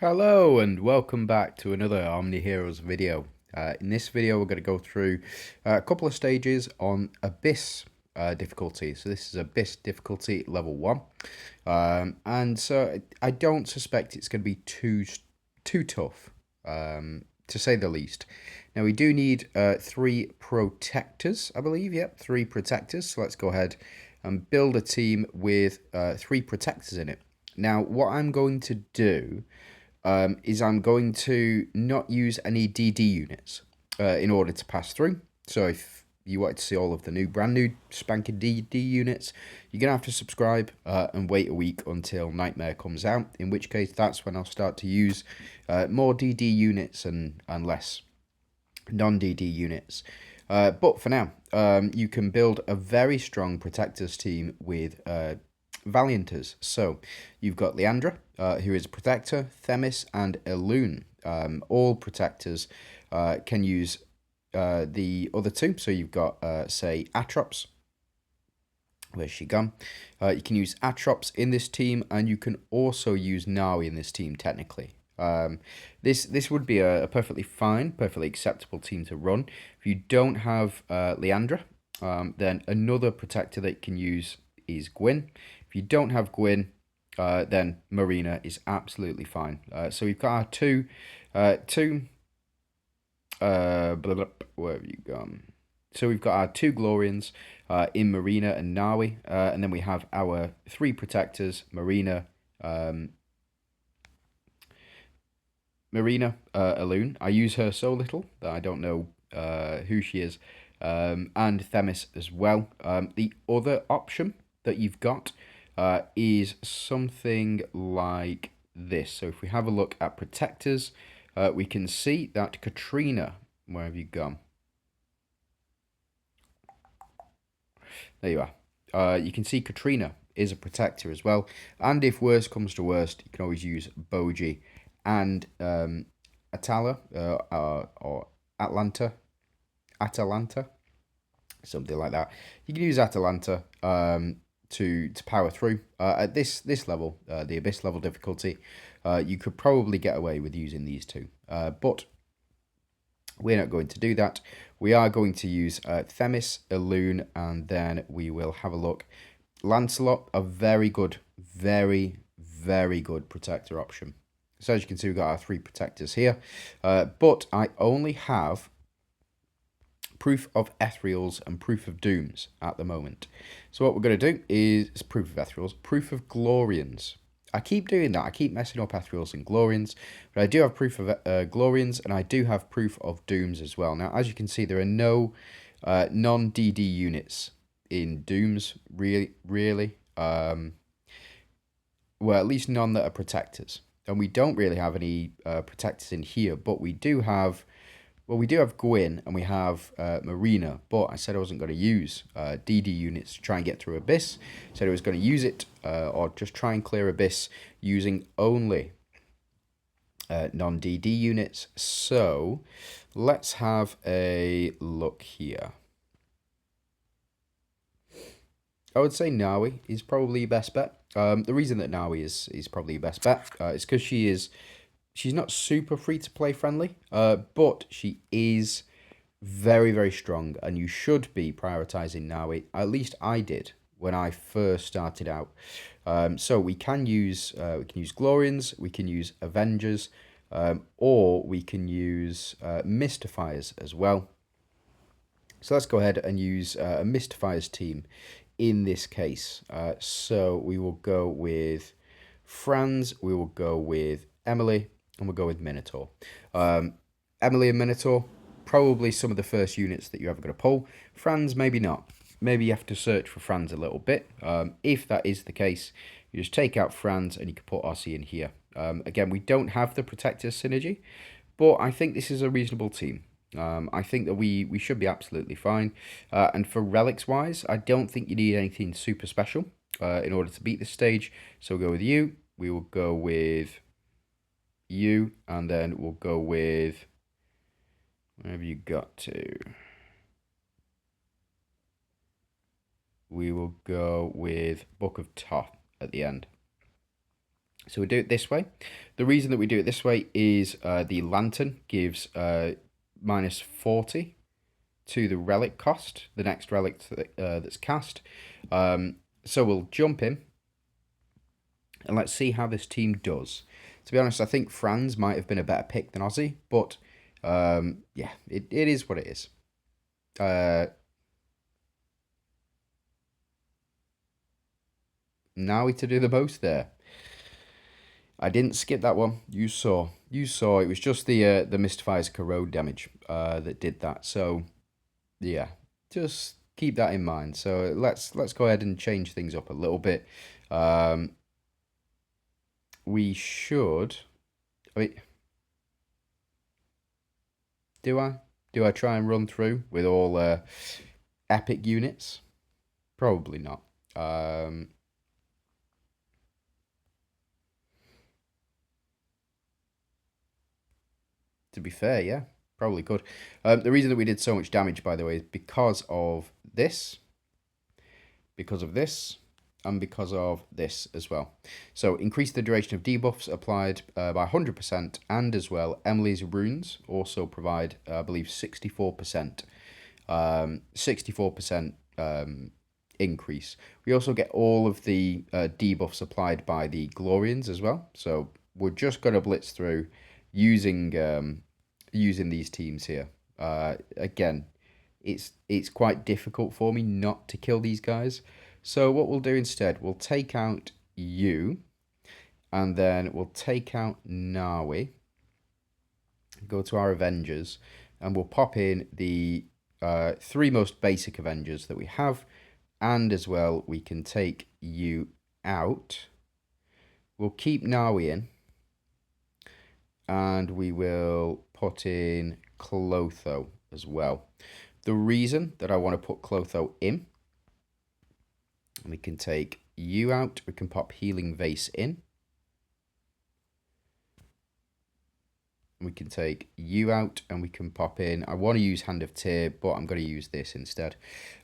Hello and welcome back to another OMNIHEROES video. In this video we're going to go through a couple of stages on Abyss difficulty. So this is Abyss difficulty level 1. And so I don't suspect it's going to be too tough, to say the least. Now we do need 3 protectors, I believe. Yep, 3 protectors. So let's go ahead and build a team with 3 protectors in it. Now what I'm going to do is I'm going to not use any DD units in order to pass through. So if you wanted to see all of the brand new spanking DD units, you're going to have to subscribe and wait a week until Nightmare comes out, in which case that's when I'll start to use more DD units and less non-DD units. But for now, you can build a very strong Protectors team with Valianters. So you've got Leandra, who is a Protector, Themis, and Elune. All Protectors can use the other two. So you've got, say, Atrops. Where's she gone? You can use Atrops in this team, and you can also use Nawi in this team, technically. This would be a perfectly fine, perfectly acceptable team to run. If you don't have Leandra, then another protector that you can use is Gwyn. If you don't have Gwyn, then Marina is absolutely fine. So we've got our where have you gone? So we've got our 2 Glorians in Marina and Nawi, and then we have our 3 protectors, Marina, Elune. I use her so little that I don't know who she is, and Themis as well. The other option that you've got is something like this. So if we have a look at protectors, we can see that Katrina, where have you gone? There you are. You can see Katrina is a protector as well. And if worst comes to worst, you can always use Boji and Atala or Atalanta, something like that. You can use Atalanta to power through. At this level, the Abyss level difficulty, you could probably get away with using these two. But we're not going to do that. We are going to use Themis, Elune, and then we will have a look. Lancelot, a very good, very good protector option. So as you can see, we've got our 3 protectors here. But I only have proof of Ethereals and proof of Dooms at the moment. So what we're going to do is proof of Ethereals, proof of Glorians. I keep doing that. I keep messing up Ethereals and Glorians, but I do have proof of Glorians, and I do have proof of Dooms as well. Now, as you can see, there are no non-DD units in Dooms, really. Well, at least none that are protectors. And we don't really have any protectors in here, but we do have... Well, we do have Gwyn and we have Marina, but I said I wasn't going to use DD units to try and get through Abyss. I said I was going to use it or just try and clear Abyss using only non-DD units. So let's have a look here. I would say Nawi is probably your best bet. The reason that Nawi is probably your best bet is because she's not super free-to-play friendly, but she is very strong, and you should be prioritizing Nawi. At least I did when I first started out. So we can use Glorians, we can use Avengers, or we can use Mystifiers as well. So let's go ahead and use a Mystifiers team in this case. So we will go with Franz, we will go with Emily, and we'll go with Minotaur. Emily and Minotaur, probably some of the first units that you're ever going to pull. Franz, maybe not. Maybe you have to search for Franz a little bit. If that is the case, you just take out Franz and you can put Ossie in here. Again, we don't have the Protector synergy, but I think this is a reasonable team. I think that we should be absolutely fine. And for relics-wise, I don't think you need anything super special in order to beat this stage. So we'll go with you. We will go with you, and then we'll go with... Where have you got to? We will go with Book of Thoth at the end. So we do it this way. The reason that we do it this way is the lantern gives minus 40 to the relic cost, the next relic that's cast. So we'll jump in and let's see how this team does. To be honest, I think Franz might have been a better pick than Ozzy, but yeah, it is what it is. Now we to do the most there. I didn't skip that one. You saw. It was just the Mystifies corrode damage that did that. So yeah, just keep that in mind. So let's go ahead and change things up a little bit. We should. I mean, do I try and run through with all epic units? Probably not. To be fair, yeah, probably could. The reason that we did so much damage, by the way, is because of this, and because of this as well. So increase the duration of debuffs applied by 100%, and as well, Emily's runes also provide, I believe, 64%. 64% increase. We also get all of the debuffs applied by the Glorians as well. So we're just going to blitz through using these teams here. Again, it's quite difficult for me not to kill these guys. So what we'll do instead, we'll take out you, and then we'll take out Nawi, go to our Avengers, and we'll pop in the three most basic Avengers that we have, and as well, we can take you out. We'll keep Nawi in, and we will put in Clotho as well. The reason that I want to put Clotho in, we can take you out, we can pop Healing Vase in. We can take you out and we can pop in. I want to use Hand of Tyr, but I'm going to use this instead.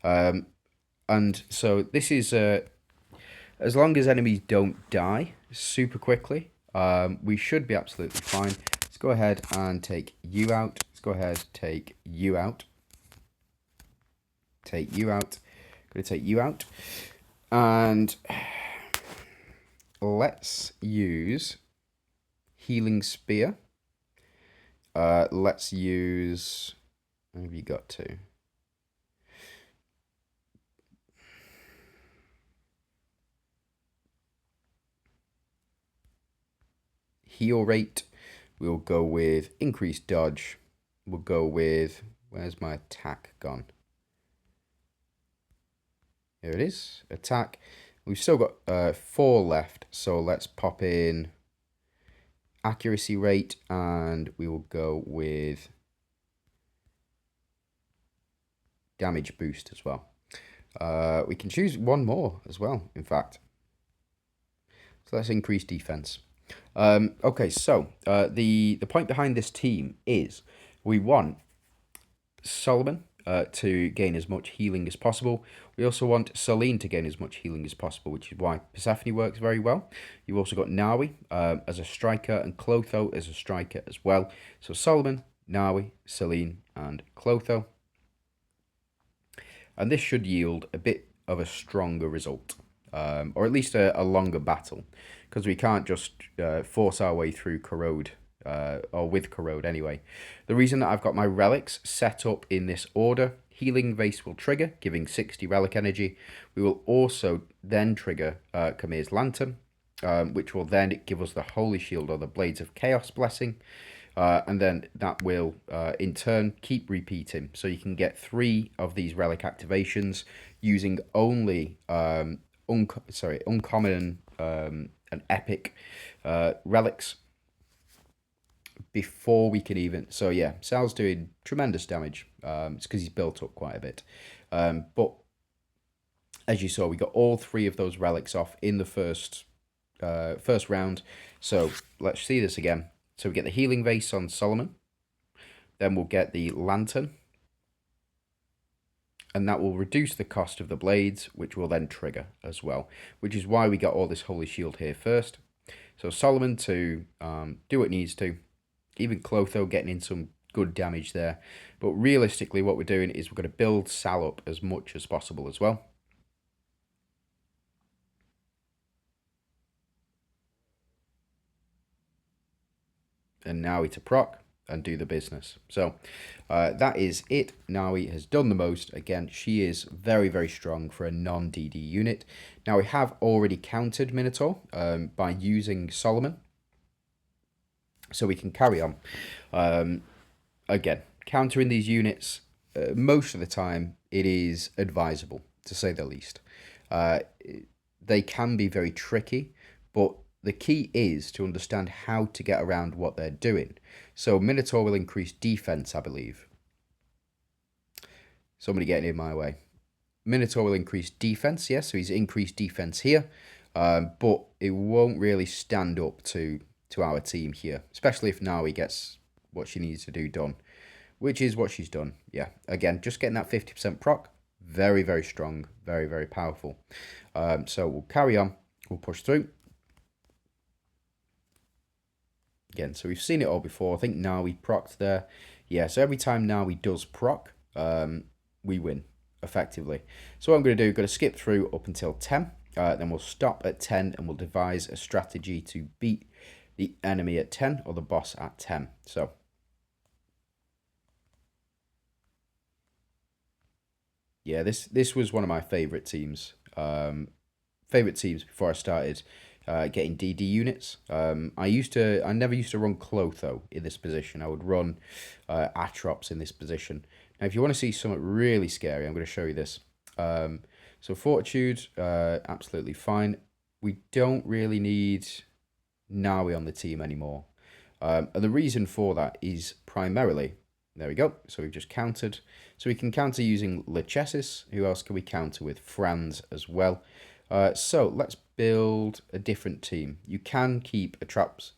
And so this is, as long as enemies don't die super quickly, we should be absolutely fine. Let's go ahead and take you out. Let's go ahead, take you out. Take you out. Going to take you out. And let's use Healing Spear. Let's use. What have you got to? Heal rate. We'll go with increased dodge. We'll go with. Where's my attack gone? Here it is. Attack. We've still got 4 left, so let's pop in accuracy rate, and we will go with damage boost as well. We can choose one more as well, in fact. So let's increase defense. Okay, so the point behind this team is we want Solomon to gain as much healing as possible. We also want Celine to gain as much healing as possible, which is why Persephone works very well. You've also got Nawi as a striker and Clotho as a striker as well. So Solomon, Nawi, Celine, and Clotho. And this should yield a bit of a stronger result, or at least a longer battle, because we can't just force our way through corrode. Or with corrode anyway. The reason that I've got my relics set up in this order, Healing Vase will trigger, giving 60 relic energy. We will also then trigger Kamir's Lantern, which will then give us the Holy Shield or the Blades of Chaos Blessing. And then that will, in turn, keep repeating. So you can get 3 of these relic activations using only uncommon and epic relics before we can even. So yeah, Sal's doing tremendous damage. It's because he's built up quite a bit. But as you saw, we got all 3 of those relics off in the first round. So let's see this again. So we get the Healing Vase on Solomon. Then we'll get the Lantern. And that will reduce the cost of the blades, which will then trigger as well. Which is why we got all this Holy Shield here first. So Solomon to do what it needs to. Even Clotho getting in some good damage there. But realistically, what we're doing is we're going to build Sal up as much as possible as well. And Naui to proc and do the business. So that is it. Naui has done the most. Again, she is very, very strong for a non-DD unit. Now, we have already countered Minotaur by using Solomon. So we can carry on. Again, countering these units, most of the time, it is advisable, to say the least. They can be very tricky, but the key is to understand how to get around what they're doing. So Minotaur will increase defense, I believe. Somebody getting in my way. Minotaur will increase defense, yes, so he's increased defense here, but it won't really stand up to our team here, especially if Naui gets what she needs to do done, which is what she's done. Yeah, again, just getting that 50% proc, very, very strong, very, very powerful. So we'll carry on, we'll push through. Again, so we've seen it all before. I think Naui procced there. Yeah, so every time Naui does proc, we win, effectively. So what I'm going to do, going to skip through up until 10. Then we'll stop at 10 and we'll devise a strategy to beat the enemy at 10 or the boss at 10. So yeah, this was one of my favorite teams. Before I started getting DD units. I never used to run Clotho in this position. I would run Atrops in this position. Now, if you want to see something really scary, I'm going to show you this. So Fortitude, absolutely fine. We don't really need Naui on the team anymore. And the reason for that is primarily, there we go, so we've just countered. So we can counter using Lachesis. Who else can we counter with? Franz as well. So let's build a different team. You can keep Atrops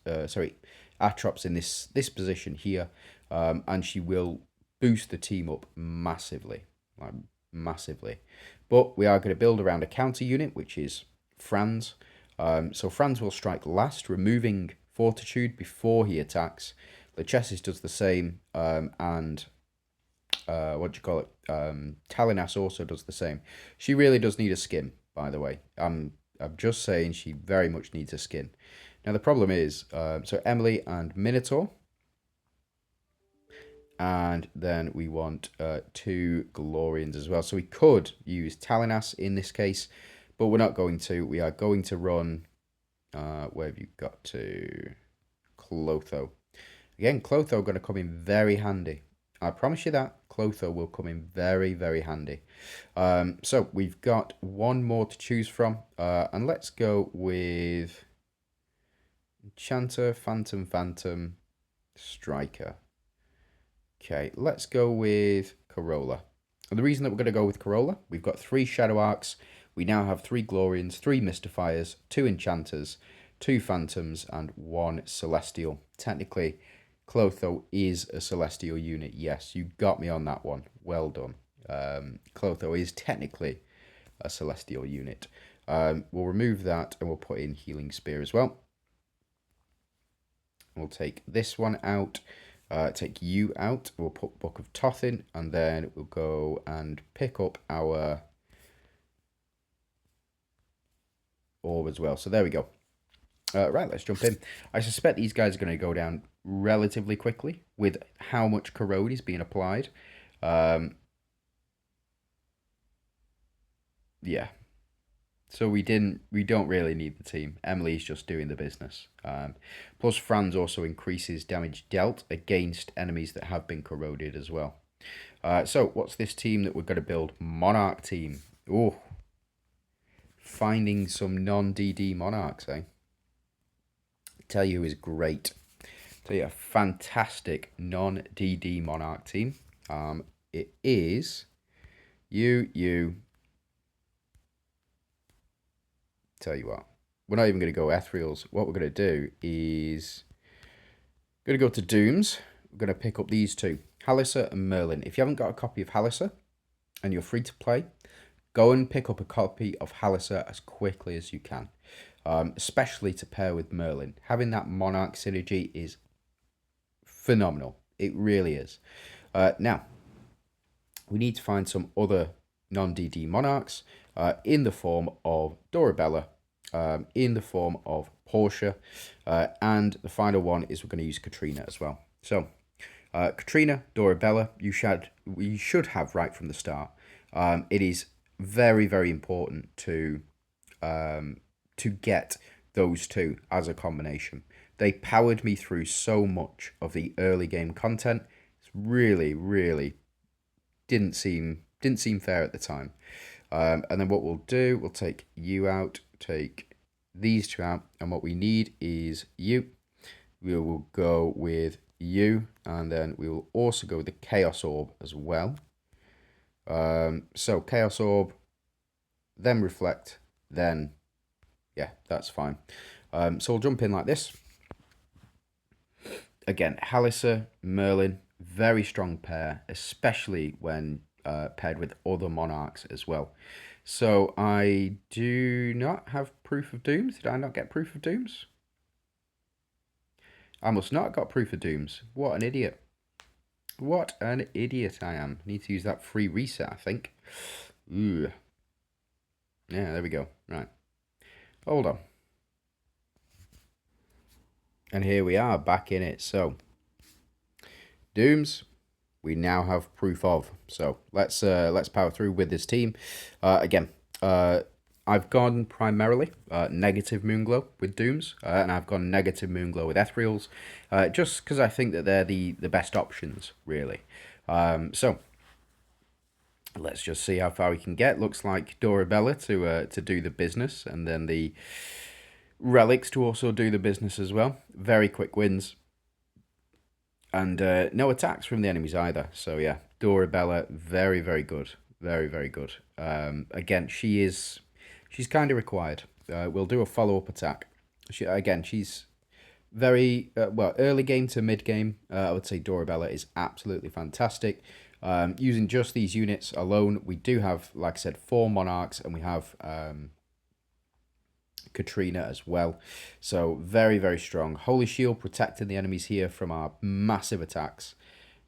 in this position here, and she will boost the team up massively, like massively. But we are going to build around a counter unit, which is Franz. So Franz will strike last, removing Fortitude before he attacks. Lachesis does the same, and Talinas also does the same. She really does need a skin, by the way. I'm just saying she very much needs a skin. Now the problem is, so Emily and Minotaur, and then we want 2 Glorians as well. So we could use Talinas in this case, but we're not going to. We are going to run, where have you got to? Clotho. Again, Clotho going to come in very handy. I promise you that. Clotho will come in very, very handy. So we've got one more to choose from. And let's go with Enchanter, Phantom, Striker. Okay, let's go with Corolla. And the reason that we're going to go with Corolla, we've got 3 Shadow Arcs. We now have 3 Glorians, 3 Mystifiers, 2 Enchanters, 2 Phantoms, and 1 Celestial. Technically, Clotho is a Celestial unit. Yes, you got me on that one. Well done. Clotho is technically a Celestial unit. We'll remove that and we'll put in Healing Spear as well. We'll take this one out. Take you out. We'll put Book of Thoth in, and then we'll go and pick up our orb as well. So there we go. Right, let's jump in. I suspect these guys are going to go down relatively quickly with how much corrode is being applied. Yeah. So we don't really need the team. Emily's just doing the business. Plus Franz also increases damage dealt against enemies that have been corroded as well. So what's this team that we're going to build? Monarch team. Oh, finding some non-DD monarchs, eh? Tell you who is great. Tell you a fantastic non-DD monarch team. It is you. Tell you what, we're not even going to go ethereals. What we're going to do is going to go to Dooms. We're going to pick up these 2, Halissa and Merlin. If you haven't got a copy of Halissa and you're free to play, go and pick up a copy of Halissa as quickly as you can. especially to pair with Merlin. Having that Monarch synergy is phenomenal. It really is. Now, we need to find some other non-DD Monarchs in the form of Dorabella, in the form of Portia, and the final one is we're going to use Katrina as well. So, Katrina, Dorabella, you should have right from the start. It is very, very important to get those two as a combination. They powered me through so much of the early game content. It's really, really didn't seem fair at the time. And then what we'll do, we'll take you out, take these two out, and what we need is you. We will go with you, and then we will also go with the Chaos Orb as well. So Chaos Orb, then Reflect, then, yeah, that's fine. So we'll jump in like this. Again, Halissa, Merlin, very strong pair, especially when paired with other Monarchs as well. So I do not have Proof of Dooms. Did I not get Proof of Dooms? I must not have got Proof of Dooms. What an idiot. What an idiot I am. Need to use that free reset, I think. Ooh. Yeah, there we go. Right. Hold on. And here we are, back in it. So, Dooms, we now have proof of. So let's power through with this team. Again, I've gone primarily negative Moonglow with Dooms, and I've gone negative Moonglow with Ethereals, just because I think that they're the best options, really. So let's just see how far we can get. Looks like Dorabella to do the business, and then the Relics to also do the business as well. Very quick wins. And no attacks from the enemies either. So yeah, Dorabella, very, very good. Very, very good. Again, she's kind of required. We'll do a follow-up attack. She's very, well, early game to mid game. I would say Dorabella is absolutely fantastic. Using just these units alone, we do have, like I said, 4 Monarchs, and we have Katrina as well. So very, very strong. Holy Shield protecting the enemies here from our massive attacks.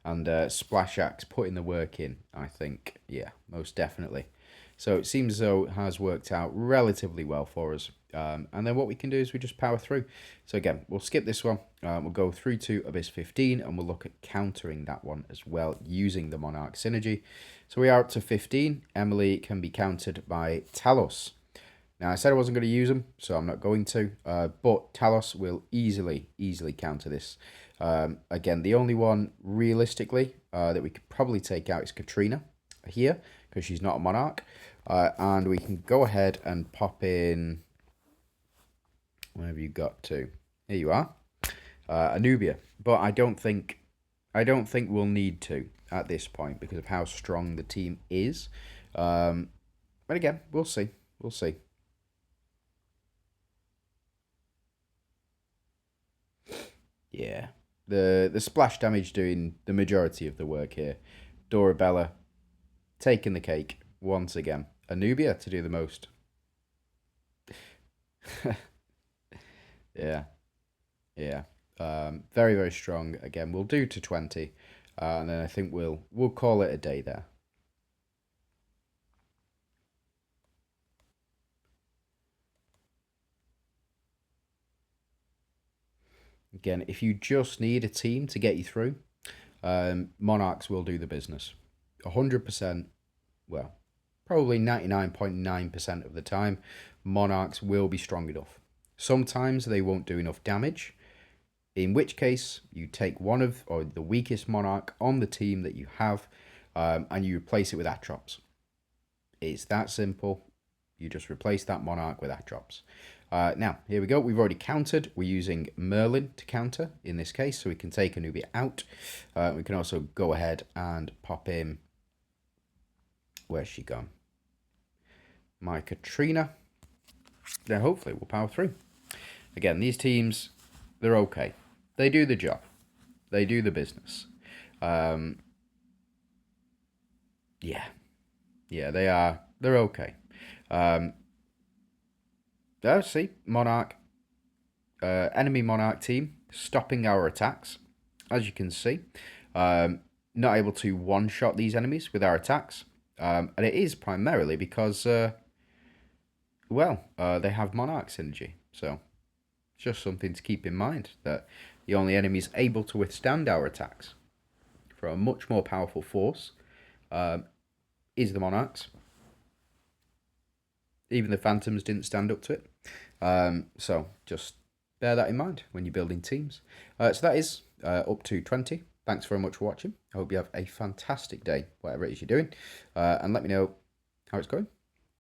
And Splash Axe putting the work in, I think. Yeah, most definitely. So it seems as though it has worked out relatively well for us. And then what we can do is we just power through. So again, we'll skip this one. We'll go through to Abyss 15 and we'll look at countering that one as well using the Monarch synergy. So we are up to 15. Emily can be countered by Talos. Now, I said I wasn't going to use them, so I'm not going to. But Talos will easily counter this. Again, the only one, realistically, that we could probably take out is Katrina here, because she's not a Monarch. And we can go ahead and pop in... Where have you got to? Here you are. Anubia. But I don't think we'll need to at this point, because of how strong the team is. But again, we'll see. We'll see. Yeah, the splash damage doing the majority of the work here. Dorabella taking the cake once again. Anubia to do the most. Yeah, yeah. Very, very strong. Again, we'll do to 20, and then I think we'll call it a day there. Again, if you just need a team to get you through, Monarchs will do the business. 100%, well, probably 99.9% of the time, Monarchs will be strong enough. Sometimes they won't do enough damage, in which case you take one of or the weakest Monarch on the team that you have, and you replace it with Atrops. It's that simple. You just replace that Monarch with Atrops. Now, here we go. We've already countered. We're using Merlin to counter in this case, so we can take Anubia out. We can also go ahead and pop in... Where's she gone? My Katrina. Then hopefully we'll power through. Again, these teams, they're okay. They do the job. They do the business. Yeah. Yeah, they are. They're okay. There, see, Monarch, enemy Monarch team stopping our attacks. As you can see, not able to one-shot these enemies with our attacks. And it is primarily because, they have Monarch synergy. So, just something to keep in mind, that the only enemies able to withstand our attacks for a much more powerful force is the Monarchs. Even the Phantoms didn't stand up to it. So just bear that in mind when you're building teams. So that is up to 20. Thanks very much for watching. I hope you have a fantastic day, whatever it is you're doing. And let me know how it's going.